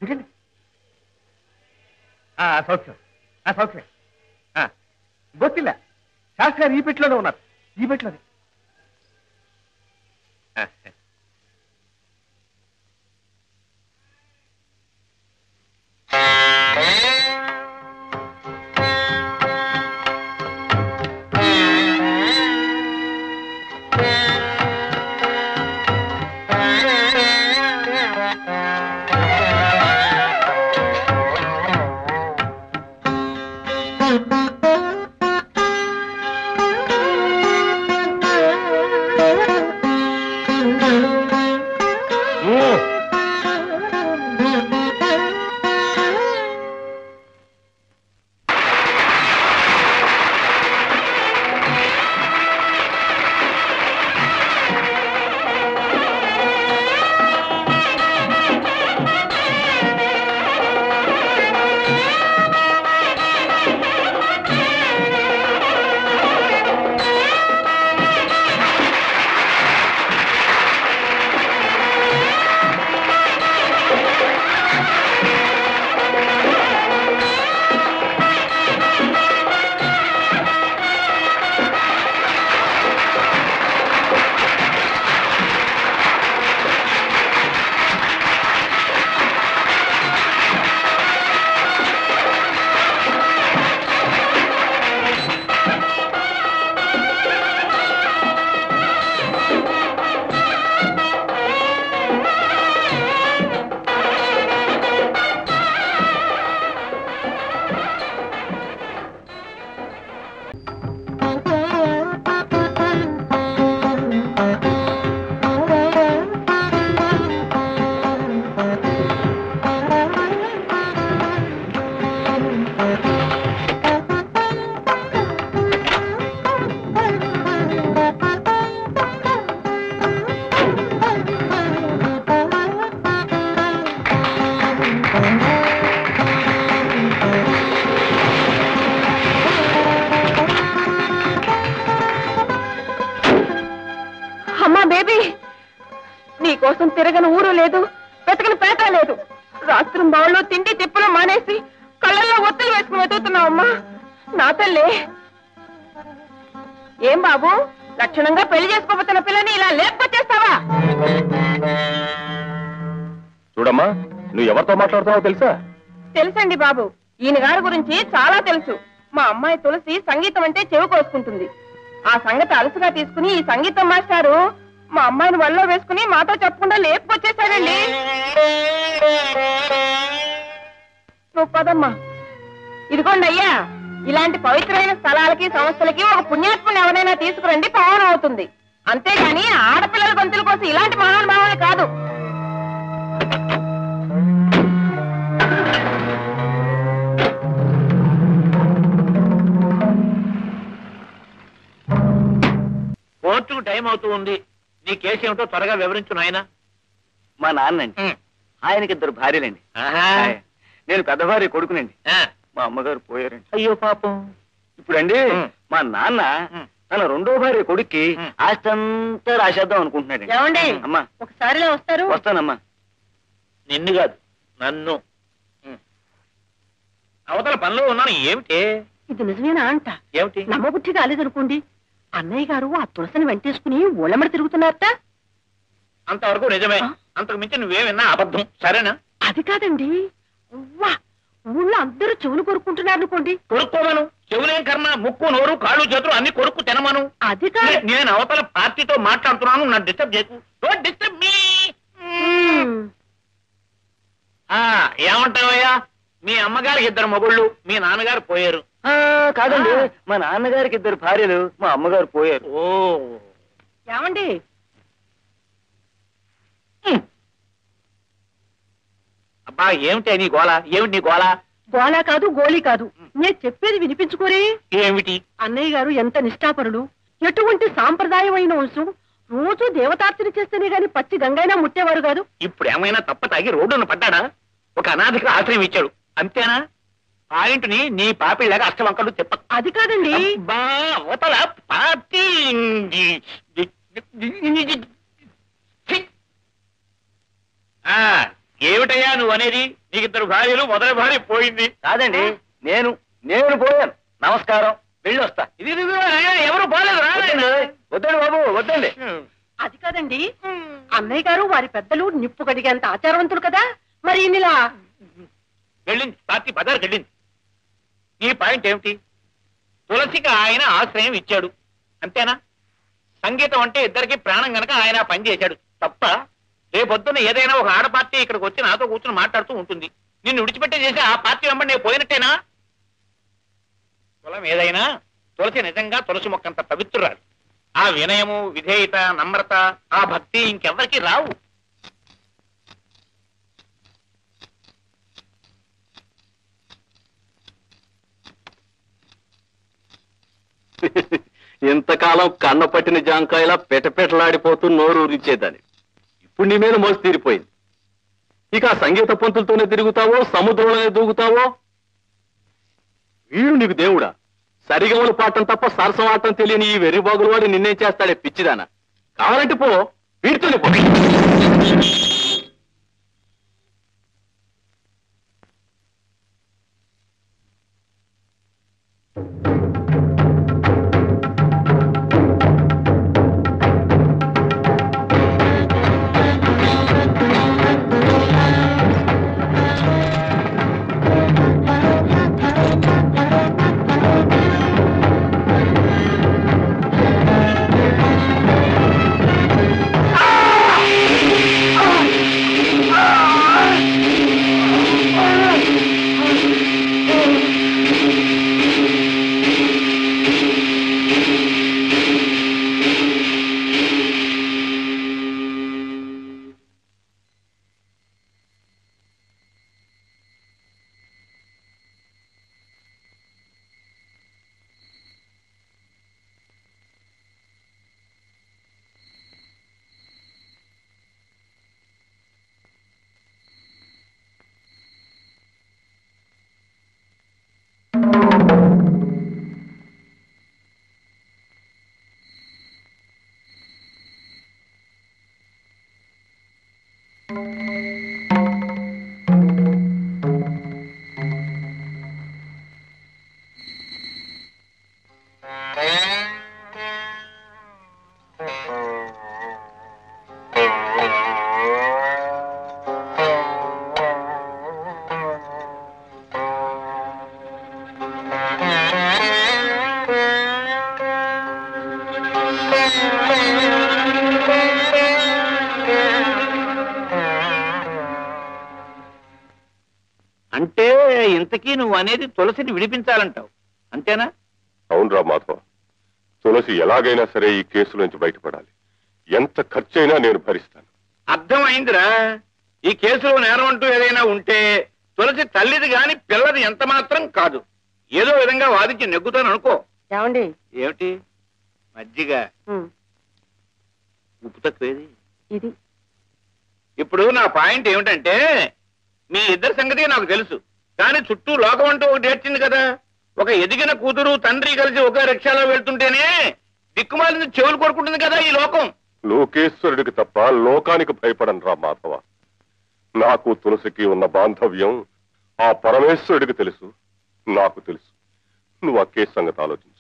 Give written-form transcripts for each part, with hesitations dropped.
దిగండి. సౌఖ్యం సౌఖ్యం. గొత్తిల్ల శాస్త్రి గారు ఈ పెట్టిలోనే ఉన్నారు. ఈ పెట్టిలోనే. తిరగని ఊరు లేదు, వెతకని పేట లేదు. రాత్రి బావుల్లో తిండి తిప్పులు మానేసి కళ్ళల్లో ఒత్తులు వేసుకుని వెతుకుతున్నావమ్మా. నా తల్లి, ఏం బాబు లక్షణంగా పెళ్లి చేసుకోబోతున్న పిల్లని ఇలా లేపుకొచ్చేస్తావా? చూడమ్మా, నువ్వు ఎవరితో మాట్లాడుతున్నావో తెలుసా? తెలుసండి బాబు, ఈయన గారి గురించి చాలా తెలుసు. మా అమ్మాయి తులసి సంగీతం అంటే చెవి కోసుకుంటుంది. ఆ సంగతి అలసుగా తీసుకుని ఈ సంగీతం మాస్టారు మా అమ్మాయిని వల్ల వేసుకుని మాతో చెప్పకుండా లేపుకొచ్చేసాడండి. నువ్వు పదమ్మా. ఇదిగోండి అయ్యా, ఇలాంటి పవిత్రమైన స్థలాలకి సంస్థలకి ఒక పుణ్యాత్ముని ఎవరైనా తీసుకురండి, పావనం అవుతుంది. అంతేగాని ఆడపిల్లల గొంతుల కోసం ఇలాంటి మహానుభావాలు కాదు. కోర్టుకు టైం అవుతూ ఉంది. నీ కేసు ఏమిటో త్వరగా వివరించు నాయనా. మా నాన్నండి, ఆయనకి 2 భార్యలండి. నేను పెద్ద భార్య కొడుకునండి. మా అమ్మగారు పోయారండి. అయ్యో పాపం. ఇప్పుడండి మా నాన్న తన 2వ భార్య కొడుక్కి ఆస్తి అంతా రాసేద్దాం అనుకుంటున్నాడు. ఏమండి అమ్మా ఒకసారిలో వస్తారు? వస్తానమ్మా. నిన్ను కాదు నన్ను. అవతల పనిలో ఉన్నాను. ఏమిటి ఇది? నిజమేనా అంట? ఏమిటి? నమ్మబుద్ధి కాలేదనుకోండి. అన్నయ్య గారు ఆ తులసిని వెంటేసుకుని ఊళ్ళమడి తిరుగుతున్నారట. అంతవరకు నిజమే. అంతకు మించి నువ్వేమన్నా అబద్ధం. సరేనా? అది కాదండి, ఊళ్ళో అందరూ చెవులు కొరుక్కుంటున్నారు అనుకోండి. కొరుక్కోమను. చెవులేం కర్మ, ముక్కు నోరు కాళ్ళు చేతులు అన్ని కొరుక్కు తినమను. అది కాదు. నేను అవతల పార్టీతో మాట్లాడుతున్నాను, నన్ను డిస్టర్బ్ చేయకు. Don't disturb me. ఏమంటావయ్యా? మీ అమ్మగారికి 2 మొగుళ్ళు, మీ నాన్నగారు పోయారు. కాదండి, మా నాన్నగారికి 2 భార్యలు, మా అమ్మగారు పోయారు. ఓ ఏమండి? అబ్బా, ఏమిటి నీ గోళ? ఏమిటి నీ గోళ? గోళా కాదు, గోళీ కాదు. నేను చెప్పేది వినిపించుకోరే. ఏమిటి? అన్నయ్య గారు ఎంత నిష్ఠాపరుడు, ఎటువంటి సాంప్రదాయమైన వంశం. రోజు దేవతార్చన చేస్తేనే గాని పచ్చి గంగైనా ముట్టేవారు కాదు. ఇప్పుడు ఏమైనా తప్ప తాగి రోడ్డున పడ్డాడా? ఒక అనాథకి ఆశ్రయం ఇచ్చాడు, అంతేనా? పాయింట్ని నీ పాపిళ్ళగా అష్టవంకలు చెప్ప. అది కాదండి. అవతల పార్టీ ఏమిటయ్యా నువ్వు అనేది? నీకు 2 భార్యలు, మొదటి భార్య పోయింది. కాదండి, నేను నేను పోయాను. నమస్కారం, వెళ్ళి వస్తా. ఇది ఎవరు పోలేదు. వద్దండి బాబు, వద్దండి. అది కాదండి, అన్నయ్య గారు వారి పెద్దలు నిప్పు కడిగేంత ఆచారవంతులు కదా, మరి ఇలా వెళ్ళింది. పార్టీ బజార్కి వెళ్ళింది. నీ పాయింట్ ఏమిటి? తులసికి ఆయన ఆశ్రయం ఇచ్చాడు, అంతేనా? సంగీతం అంటే ఇద్దరికి ప్రాణం గనక ఆయన పని చేశాడు తప్ప, రేపొద్దున ఏదైనా ఒక ఆడ పార్టీ ఇక్కడికి వచ్చి నాతో కూర్చొని మాట్లాడుతూ ఉంటుంది. నిన్ను విడిచిపెట్టే చేసి ఆ పార్టీ వెంబడి నేను పోయినట్టేనా? కులం ఏదైనా తులసి నిజంగా తులసి మొక్కంత పవిత్రురాలు. ఆ వినయము, విధేయత, నమ్రత, ఆ భక్తి ఇంకెవ్వరికి రావు. ఇంతకాలం కన్న పట్టిన జాంకాయలా పెటపెటలాడిపోతూ నోరు ఊరించేదాన్ని. ఇప్పుడు నీ మీద మోసి తీరిపోయింది. ఇక ఆ సంగీత పంతులతోనే తిరుగుతావో, సముద్రంలోనే దూకుతావో. వీడు నీకు దేవుడా? సరిగమలు పాడటం తప్ప సరసం ఆడటం తెలియని ఈ వెర్రిబాగులు వాడు నిన్నేం చేస్తాడే పిచ్చిదానా? కావాలంటే పో, వీడితోనే పో. అంటే ఇంతకీ నువ్వు అనేది తులసిని విడిపించాలంటావు, అంతేనా? అవునరా మాధవ, తులసి ఎలాగైనా సరే ఈ కేసు నుంచి బయటపడాలి. ఎంత ఖర్చైనా నేను భరిస్తాను. అర్థమైందిరా. ఈ కేసులో నేరం అంటూ ఏదైనా ఉంటే తులసి తల్లిది గాని పిల్లది ఎంత మాత్రం కాదు. ఏదో విధంగా వాదించి నెగ్గుతాను అనుకో. ఏమండి? ఏమిటి? మజ్జిగ ఉప్పు తక్కువేది. ఇది ఇప్పుడు నా పాయింట్ ఏమిటంటే, మీ ఇద్దరి సంగతి నాకు తెలుసు, కానీ చుట్టూ లోకం అంటూ ఒకటి ఏడ్చింది కదా. ఒక ఎదిగిన కూతురు తండ్రి కలిసి ఒక రిక్షాలో వెళ్తుంటేనే దిక్కుమాలింది చెవులు కొరుకుంటుంది కదా ఈ లోకం. లోకేశ్వరుడికి తప్ప లోకానికి భయపడను రా మాధవ. నాకు తులసికి ఉన్న బాంధవ్యం ఆ పరమేశ్వరుడికి తెలుసు, నాకు తెలుసు. నువ్వు ఆ కేసు సంగతి ఆలోచించు.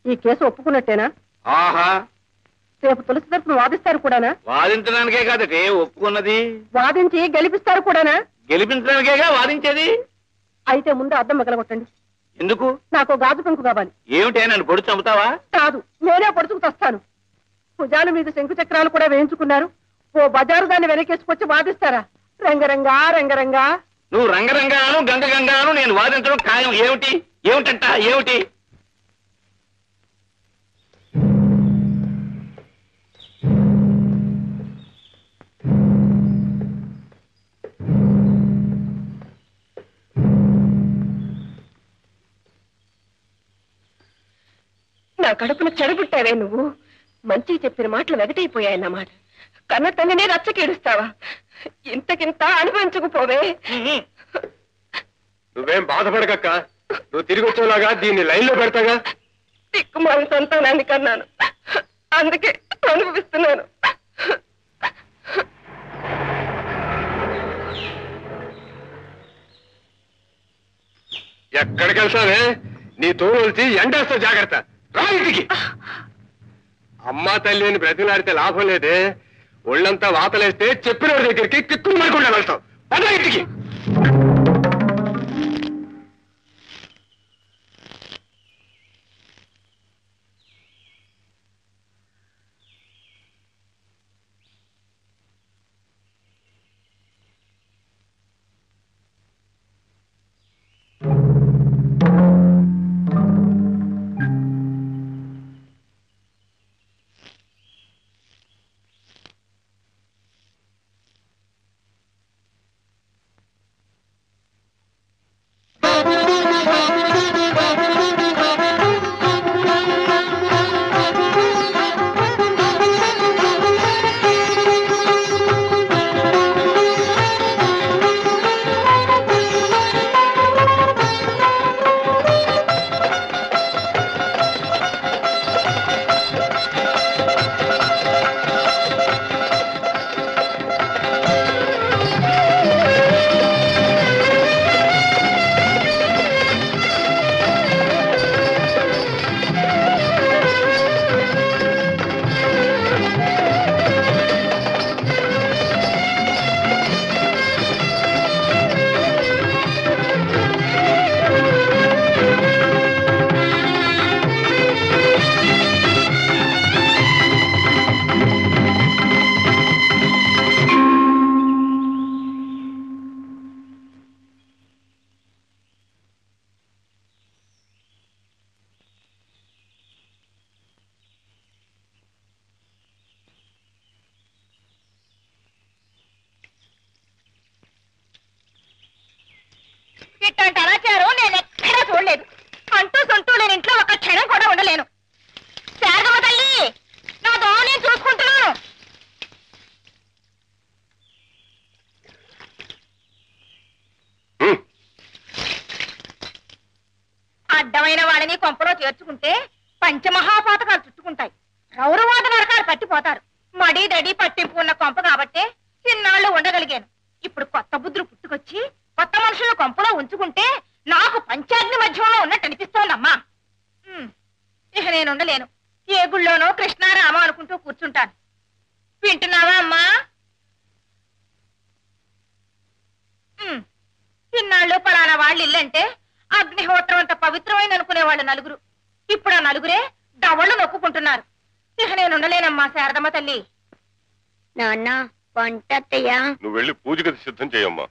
ఈ కేసు ఒప్పుకున్నట్టేనా? ఆహా, రేపు తులసి తరపున వాదిస్తారు కూడానా? వాదించడానికే కాదటే ఒప్పుకున్నది, వాదించి గెలిపిస్తారు కూడానా? గెలిపించడానికేగా వాదించేది. అయితే ముందు అద్దం మిగలగొట్టండి. ఎందుకు? నాకు గాజు పెంకు కావాలి. ఏమిటే, నన్ను పొడి చంపుతావా? కాదు, నేనే పొడుచుకు తెస్తాను. భుజాల మీద శంకు చక్రాలు కూడా వేయించుకున్నారు. ఓ బజారు దాన్ని వెనకేసుకొచ్చి వాదిస్తారా? రంగరంగా రంగరంగా. నువ్వు రంగరంగాను గంగ గంగాను నేను వాదించడం ఖాయం. ఏమిటి ఏమిటంట ఏమిటి? నా కడుపును చెడబుట్టావే నువ్వు. మంచి చెప్పిన మాటలు వెగటైపోయాయన్నమాట. కన్న తల్లినే రచ్చకేడుస్తావా? ఇంతకింత అనుభవించకపోవే. నువ్వేం బాధపడకక్క, నువ్వు తిరిగి వచ్చేలాగా దీన్ని లైన్లో పెడతాగా. తిక్కుమాలి సంతానాన్ని కన్నాను, అందుకే అనుభవిస్తున్నాను. ఎక్కడికి వెళ్తావే? నీ తోలుచి ఎండేస్తా, జాగ్రత్త. రా ఇంటికి. అమ్మా తల్లి అని బ్రతిలాడితే లాభం లేదే. ఒళ్ళంతా వాతలేస్తే చెప్పిన వాడి దగ్గరికి కిక్కులు మరకుండా వెళ్తావు. పద ఇంటికి. ఇట్లాంటి అరాచారం నేను ఎక్కడా చూడలేదు. అంటూ సొంటూ లేని ఇంట్లో ఒక క్షణం కూడా ఉండలేను. శారదమ్మ తల్లి, నా దోమ నేను చూసుకుంటున్నాను. అడ్డమైన వాళ్ళని కొంపలో చేర్చుకుంటే పంచమహాపాతకాలు చుట్టుకుంటాయి. రౌరవాద నరకాలు పట్టిపోతారు. మడి దడి పట్టింపు ఉన్న కొంప కాబట్టే ఇన్నాళ్ళు ఉండగలిగాను. ఇప్పుడు కొత్త బుద్ధులు పుట్టుకొచ్చి కొత్త మనుషులను కొంపలో ఉంచుకుంటే నాకు పంచాగ్ని మధ్యంలో ఉన్నట్టు అనిపిస్తోందమ్మా. ఇక నేను ఉండలేను. ఏ గుళ్ళోనో కృష్ణారామ అనుకుంటూ కూర్చుంటాను. వింటున్నావా అమ్మా? ఇన్నాళ్ళు పలానా వాళ్ళు ఇల్లంటే అగ్నిహోత్రం అంత పవిత్రమైన అనుకునే వాళ్ళు నలుగురు. ఇప్పుడు ఆ నలుగురే దవళ్ళు నొక్కుంటున్నారు. ఇక నేను ఉండలేనమ్మా శారదమ్మ తల్లి. నాన్న వంటయ్యా, నువ్వు వెళ్ళి పూజ గది సిద్ధం చేయమ్మా.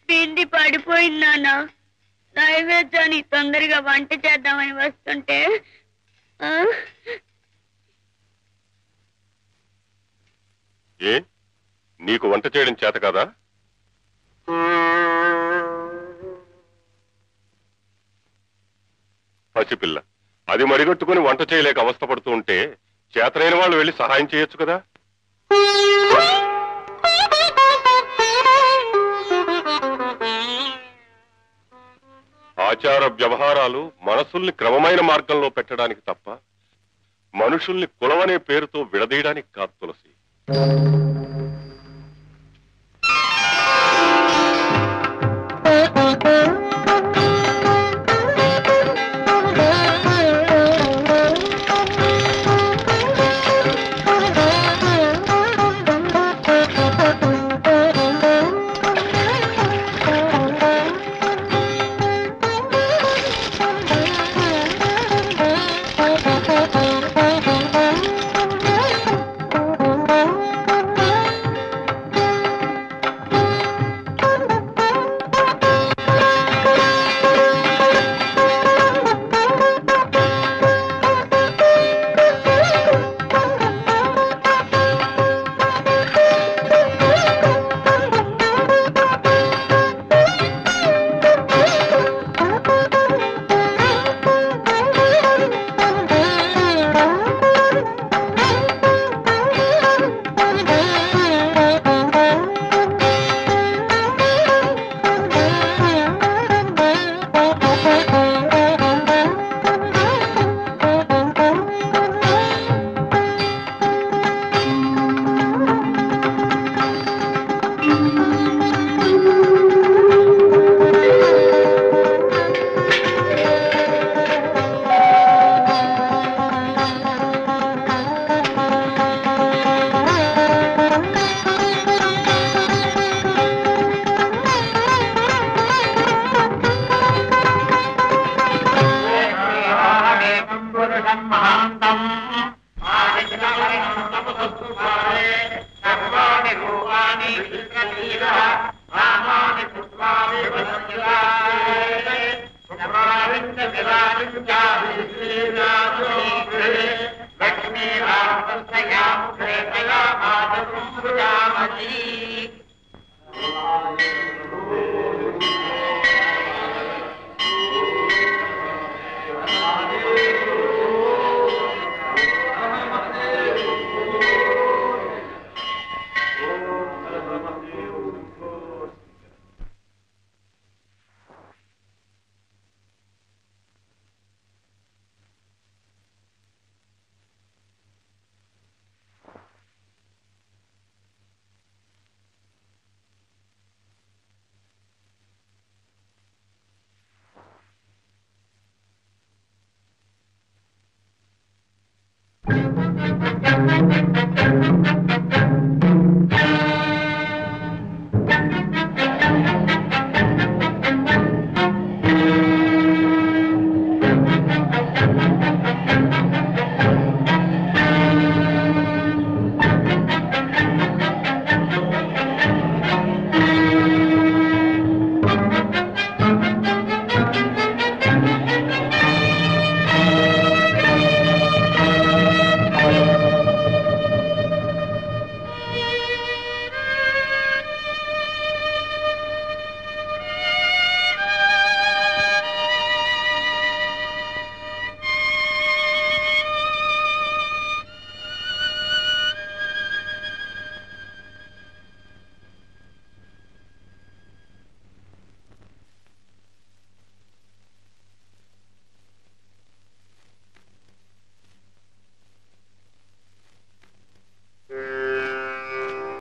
పిండి పడిపోయింది నాన్న. నైవేద్యాన్ని తొందరగా వంట చేద్దామని వస్తుంటే ఏ నీకు వంట చేయడం చేత కదా? పసిపిల్ల, అది మడిగట్టుకుని వంట చేయలేక అవస్థపడుతూ ఉంటే చేతనైన వాళ్ళు వెళ్ళి సహాయం చేయొచ్చు కదా. ఆ ఆచార వ్యవహారాలు మనసుల్ని క్రమమైన మార్గంలో పెట్టడానికి తప్ప మనుషుల్ని కులమనే పేరుతో విడదీయడానికి కాదు తులసి. లక్ష్మీ